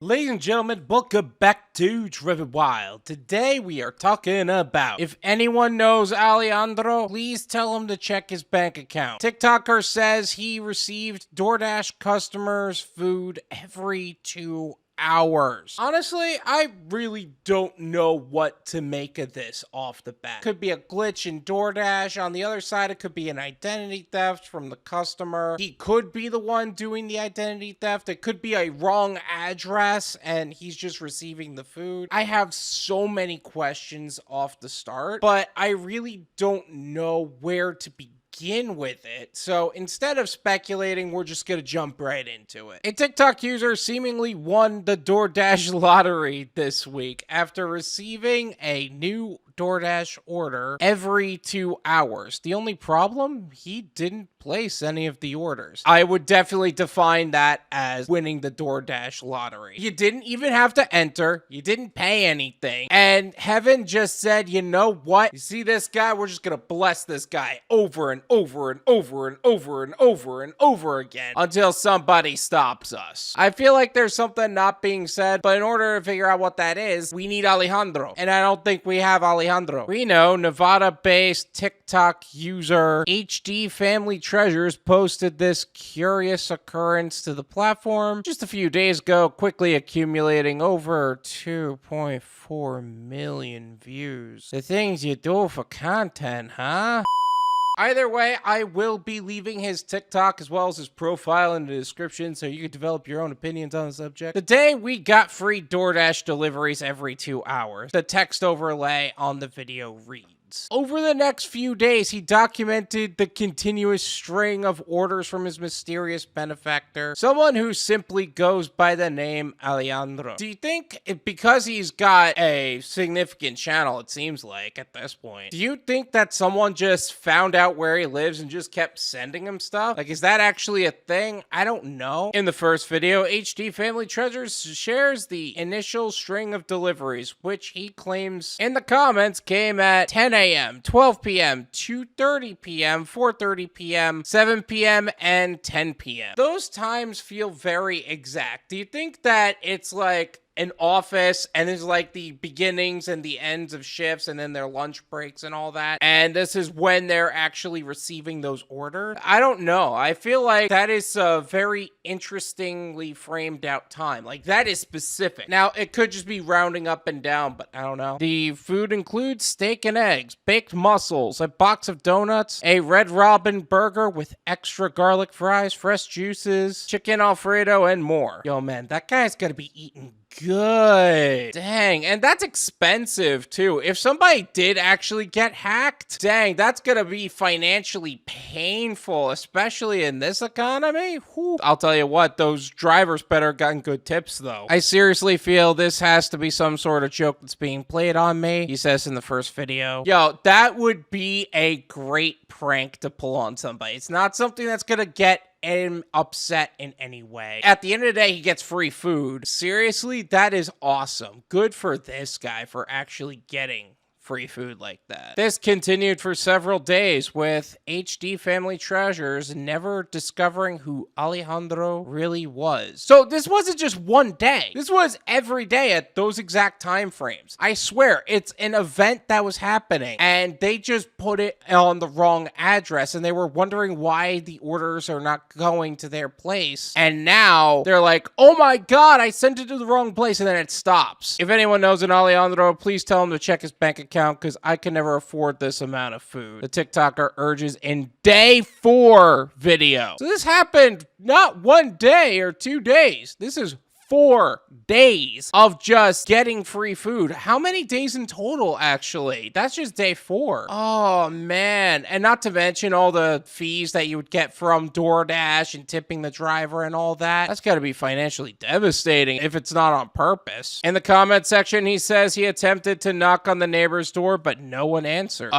Ladies and gentlemen, welcome back to Driven Wild. Today we are talking about if anyone knows Alejandro, please tell him to check his bank account. TikToker says he received Doordash customers' food every 2 hours. Honestly, I really don't know what to make of this off the bat. Could be a glitch in DoorDash. On the other side, it could be an identity theft from the customer. He could be the one doing the identity theft. It could be a wrong address and he's just receiving the food. I have so many questions off the start, but I really don't know where to begin with it. So instead of speculating, we're just gonna jump right into it. A TikTok user seemingly won the DoorDash lottery this week after receiving a new DoorDash order every 2 hours. The only problem, he didn't place any of the orders. I would definitely define that as winning the DoorDash lottery. You didn't even have to enter. You didn't pay anything. And heaven just said, you know what? You see this guy? We're just gonna bless this guy over and over and over and over and over and over again until somebody stops us. I feel like there's something not being said, but in order to figure out what that is, we need Alejandro. And I don't think we have Alejandro. We know Nevada-based TikTok user Hdfamilytreasures posted this curious occurrence to the platform just a few days ago, quickly accumulating over 2.4 million views. The things you do for content, huh? Either way, I will be leaving his TikTok as well as his profile in the description so you can develop your own opinions on the subject. Today, we got free DoorDash deliveries every 2 hours. The text overlay on the video reads. Over the next few days, he documented the continuous string of orders from his mysterious benefactor, someone who simply goes by the name Alejandro. Do you think, because he's got a significant channel, it seems like, at this point, do you think that someone just found out where he lives and just kept sending him stuff? Like, is that actually a thing? I don't know. In the first video, Hdfamilytreasures shares the initial string of deliveries, which he claims in the comments came at 10 a.m., 12 p.m., 2:30 p.m., 4:30 p.m., 7 p.m., and 10 p.m. Those times feel very exact. Do you think that it's like an office and there's like the beginnings and the ends of shifts and then their lunch breaks and all that, and this is when they're actually receiving those orders? I don't know. I feel like that is a very interestingly framed out time. Like, that is specific. Now, it could just be rounding up and down, but I don't know. The food includes steak and eggs, baked mussels, a box of donuts, a Red Robin burger with extra garlic fries, fresh juices, chicken Alfredo, and more. Yo, man, that guy's gonna be eating good. Dang, and that's expensive too. If somebody did actually get hacked, dang, that's gonna be financially painful, especially in this economy. Whew. I'll tell you what, those drivers better gotten good tips though. I seriously feel this has to be some sort of joke that's being played on me, he says in the first video. Yo, that would be a great prank to pull on somebody. It's not something that's gonna get him upset in any way. At the end of the day, he gets free food. Seriously, that is awesome. Good for this guy for actually getting free food like that. This continued for several days, with Hdfamilytreasures never discovering who Alejandro really was. So this wasn't just one day. This was every day at those exact time frames. I swear, it's an event that was happening, and they just put it on the wrong address, and they were wondering why the orders are not going to their place. And now they're like, oh my god, I sent it to the wrong place, and then it stops. If anyone knows an Alejandro, please tell him to check his bank account, because I can never afford this amount of food. The TikToker urges in day 4 video. So this happened not 1 day or 2 days. This is 4 days of just getting free food. How many days in total, actually? That's just day 4. Oh, man. And not to mention all the fees that you would get from DoorDash and tipping the driver and all that. That's got to be financially devastating if it's not on purpose. In the comment section, he says he attempted to knock on the neighbor's door, but no one answered.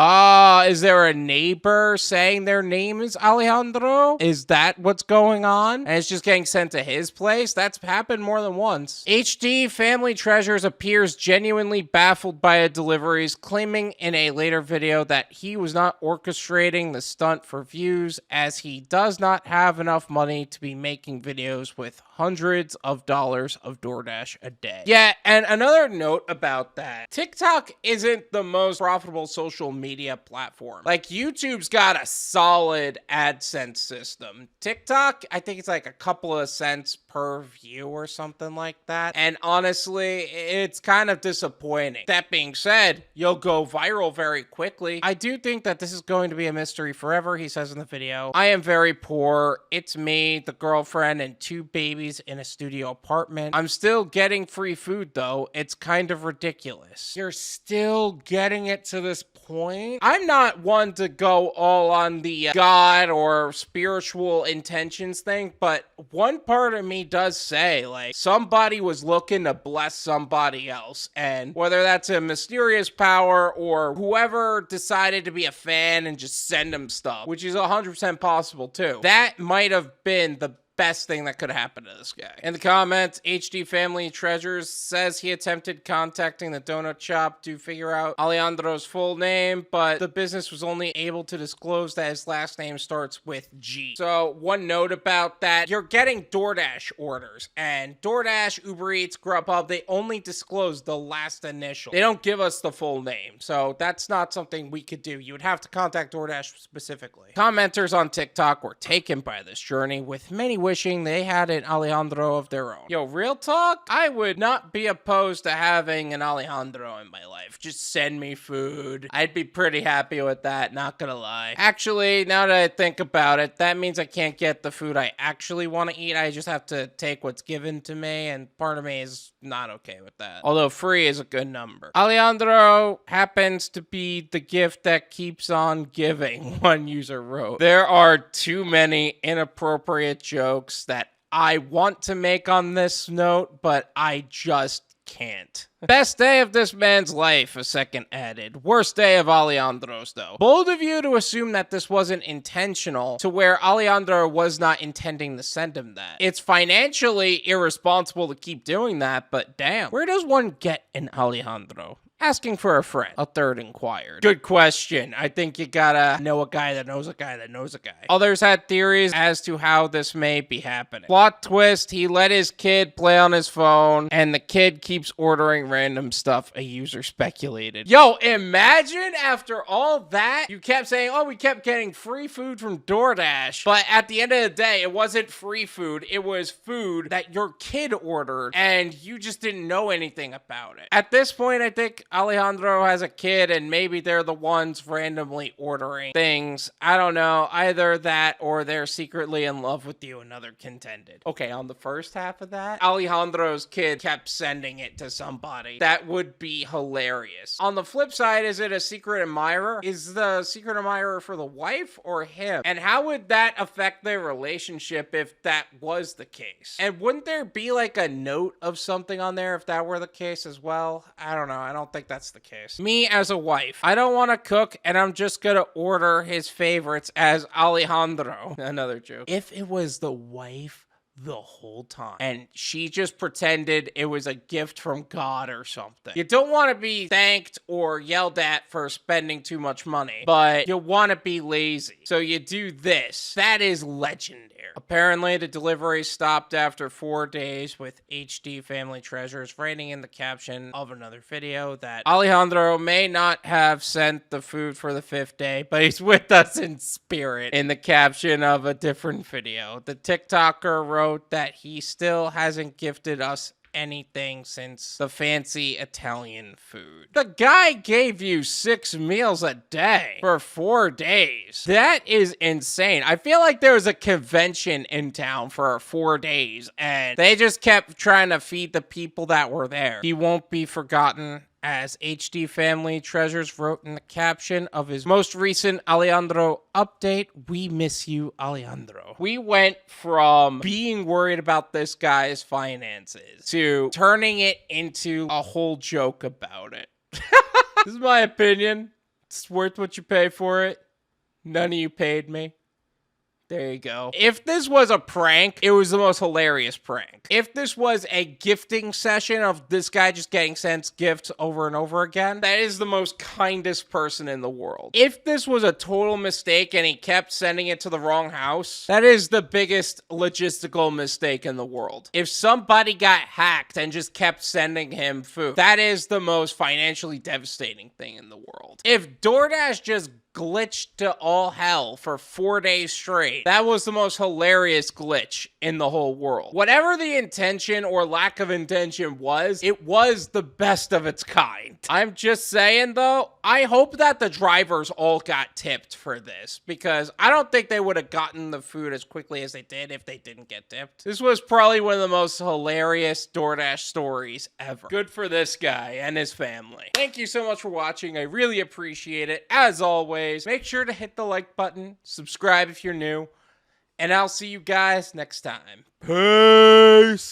Is there a neighbor saying their name is Alejandro? Is that what's going on? And it's just getting sent to his place? That's happened more than once. Hdfamilytreasures appears genuinely baffled by the deliveries, claiming in a later video that he was not orchestrating the stunt for views, as he does not have enough money to be making videos with hundreds of dollars of DoorDash a day. Yeah, and another note about that, TikTok isn't the most profitable social media platform. Like, YouTube's got a solid AdSense system. TikTok, I think it's like a couple of cents per view or something like that. And honestly, it's kind of disappointing. That being said, you'll go viral very quickly. I do think that this is going to be a mystery forever, he says in the video. I am very poor. It's me, the girlfriend, and 2 babies in a studio apartment. I'm still getting free food though. It's kind of ridiculous. You're still getting it to this point? I'm not one to go all on the God or spiritual intentions thing, but one part of me does say, like, somebody was looking to bless somebody else, and whether that's a mysterious power or whoever decided to be a fan and just send them stuff, which is 100% possible too, that might have been the best thing that could happen to this guy. In the comments, Hdfamilytreasures says he attempted contacting the donut shop to figure out Alejandro's full name, but the business was only able to disclose that his last name starts with G. So one note about that, you're getting DoorDash orders, and DoorDash, Uber Eats, Grubhub, they only disclose the last initial. They don't give us the full name, so that's not something we could do. You would have to contact DoorDash specifically. Commenters on TikTok were taken by this journey, with many wishing they had an Alejandro of their own. Yo, real talk, I would not be opposed to having an Alejandro in my life. Just send me food. I'd be pretty happy with that, not gonna lie. Actually, now that I think about it, that means I can't get the food I actually want to eat. I just have to take what's given to me, and part of me is not okay with that. Although free is a good number. Alejandro happens to be the gift that keeps on giving, one user wrote. There are too many inappropriate jokes that I want to make on this note, but I just can't. Best day of this man's life, a second added. Worst day of Alejandro's, though. Bold of you to assume that this wasn't intentional, to where Alejandro was not intending to send him that. It's financially irresponsible to keep doing that, but damn, where does one get an Alejandro? Asking for a friend, a third inquired. Good question. I think you gotta know a guy that knows a guy that knows a guy. Others had theories as to how this may be happening. Plot twist, he let his kid play on his phone, and the kid keeps ordering random stuff, a user speculated. Yo, imagine after all that, you kept saying, oh, we kept getting free food from DoorDash, but at the end of the day, it wasn't free food, it was food that your kid ordered, and you just didn't know anything about it. At this point, I think Alejandro has a kid and maybe they're the ones randomly ordering things. I don't know. Either that or they're secretly in love with you, another contended. Okay, on the first half of that, Alejandro's kid kept sending it to somebody. That would be hilarious. On the flip side, is it a secret admirer? Is the secret admirer for the wife or him? And how would that affect their relationship if that was the case? And wouldn't there be like a note of something on there if that were the case as well? I don't know. I don't think that's the case. Me as a wife, I don't want to cook and I'm just gonna order his favorites as Alejandro. Another joke. If it was the wife the whole time and she just pretended it was a gift from God or something. You don't want to be thanked or yelled at for spending too much money, but you want to be lazy. So you do this. That is legendary. Apparently, the delivery stopped after 4 days, with Hdfamilytreasures writing in the caption of another video that Alejandro may not have sent the food for the 5th day, but he's with us in spirit, in the caption of a different video. The TikToker wrote that he still hasn't gifted us anything since the fancy Italian food. The guy gave you 6 meals a day for 4 days. That is insane. I feel like there was a convention in town for 4 days and they just kept trying to feed the people that were there. He won't be forgotten, as Hdfamilytreasures wrote in the caption of his most recent Alejandro update. We miss you, Alejandro. We went from being worried about this guy's finances to turning it into a whole joke about it. This is my opinion. It's worth what you pay for it. None of you paid me. There you go. If this was a prank, it was the most hilarious prank. If this was a gifting session of this guy just getting sent gifts over and over again, that is the most kindest person in the world. If this was a total mistake and he kept sending it to the wrong house, that is the biggest logistical mistake in the world. If somebody got hacked and just kept sending him food, that is the most financially devastating thing in the world. If DoorDash just glitched to all hell for 4 days straight, that was the most hilarious glitch in the whole world. Whatever the intention or lack of intention was, it was the best of its kind. I'm just saying though, I hope that the drivers all got tipped for this, because I don't think they would have gotten the food as quickly as they did if they didn't get tipped. This was probably one of the most hilarious DoorDash stories ever. Good for this guy and his family. Thank you so much for watching. I really appreciate it. As always, make sure to hit the like button, subscribe if you're new, and I'll see you guys next time. Peace!